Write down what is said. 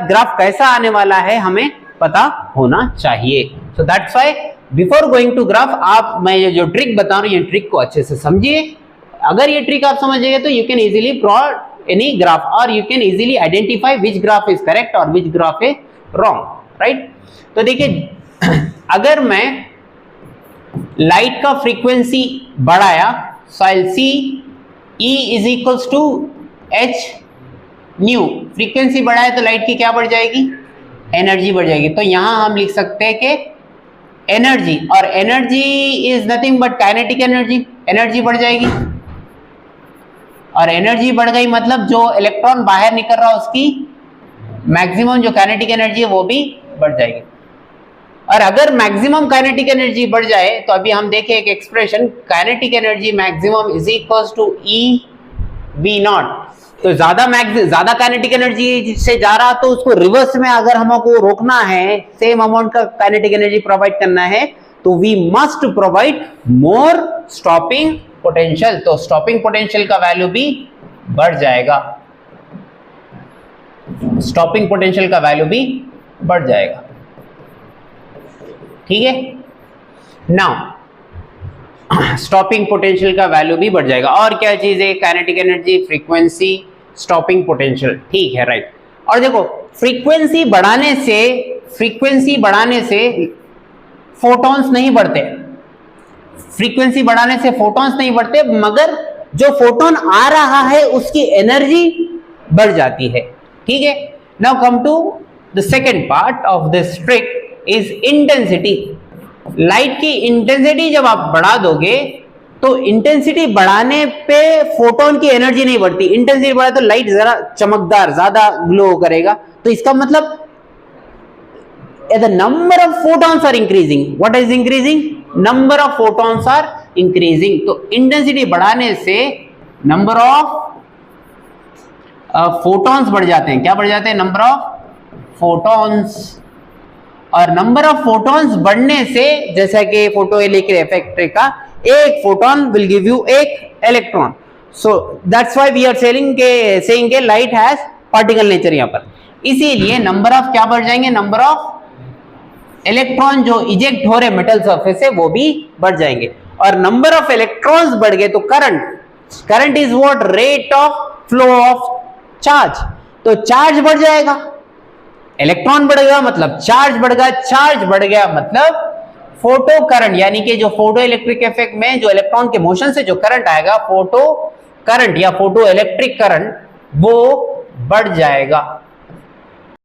Graph कैसा आने वाला है हमें पता होना चाहिए। So that's why before going to graph आप मैं ये जो ट्रिक बता रहा हूं ये ट्रिक को अच्छे से समझिए। अगर ये ट्रिक आप समझ गए तो you can easily plot any graph और you can easily identify which graph is correct और which graph is wrong, right. तो देखिए अगर मैं लाइट का फ्रीक्वेंसी बढ़ाया so I will see E is equals to H nu, frequency बढ़ाए तो लाइट की क्या बढ़ जाएगी, एनर्जी बढ़ जाएगी। तो यहां हम लिख सकते हैं कि एनर्जी, और energy is nothing but kinetic energy, energy बढ़ जाएगी। और एनर्जी बढ़ गई मतलब जो इलेक्ट्रॉन बाहर निकल रहा है उसकी मैक्सिमम जो काइनेटिक एनर्जी है वो भी बढ़ जाएगी। और अगर मैक्सिमम काइनेटिक एनर्जी बढ़ जाए तो अभी हम देखें एक expression, kinetic energy maximum is equals to E V naught. तो ज्यादा काइनेटिक एनर्जी से जा रहा तो उसको रिवर्स में अगर हमको रोकना है, सेम अमाउंट का काइनेटिक एनर्जी प्रोवाइड करना है तो we must provide more stopping potential. तो स्टॉपिंग पोटेंशियल का वैल्यू भी बढ़ जाएगा, स्टॉपिंग पोटेंशियल का वैल्यू भी बढ़ जाएगा, ठीक है। नाउ स्टॉपिंग पोटेंशियल का वैल्यू भी बढ़ जाएगा। और क्या चीज है, kinetic energy, frequency, stopping potential, ठीक है, राइट। और देखो फ्रीक्वेंसी बढ़ाने से फोटॉन्स नहीं बढ़ते, फ्रीक्वेंसी बढ़ाने से फोटॉन्स नहीं बढ़ते, मगर जो फोटोन आ रहा है उसकी एनर्जी बढ़ जाती है, ठीक है। Now come to the second part of this trick is intensity. Light की इंटेंसिटी जब आप बढ़ा दोगे तो इंटेंसिटी बढ़ाने पे फोटोन की एनर्जी नहीं बढ़ती, इंटेंसिटी बढ़ा तो लाइट जरा चमकदार ज्यादा ग्लो करेगा। तो इसका मतलब the number of photons are increasing. What is increasing? Number of photons are increasing. तो इंटेंसिटी बढ़ाने से नंबर ऑफ फोटॉन्स बढ़ जाते हैं। क्या बढ़ जाते हैं? Number of photons. और नंबर ऑफ फोटॉन्स बढ़ने से, जैसा कि फोटो इलेक्ट्रिक इफेक्ट का, एक फोटोन विल गिव यू एक electron. So that's why we are saying के लाइट हैज पार्टिकल नेचर। यहां पर इसीलिए नंबर ऑफ क्या बढ़ जाएंगे, नंबर ऑफ इलेक्ट्रॉन जो इजेक्ट हो रहे मेटल सरफेस से वो भी बढ़ जाएंगे। और नंबर ऑफ इलेक्ट्रॉन्स बढ़ गए तो current is what, rate of flow of charge. तो चार्ज बढ़ जाएगा, इलेक्ट्रॉन बढ़ गया मतलब चार्ज बढ़ गया, चार्ज बढ़ गया मतलब फोटो करंट, यानी कि जो फोटो इलेक्ट्रिक इफेक्ट में जो इलेक्ट्रॉन के मोशन से जो करंट आएगा, फोटो करंट या फोटो इलेक्ट्रिक करंट, वो बढ़ जाएगा।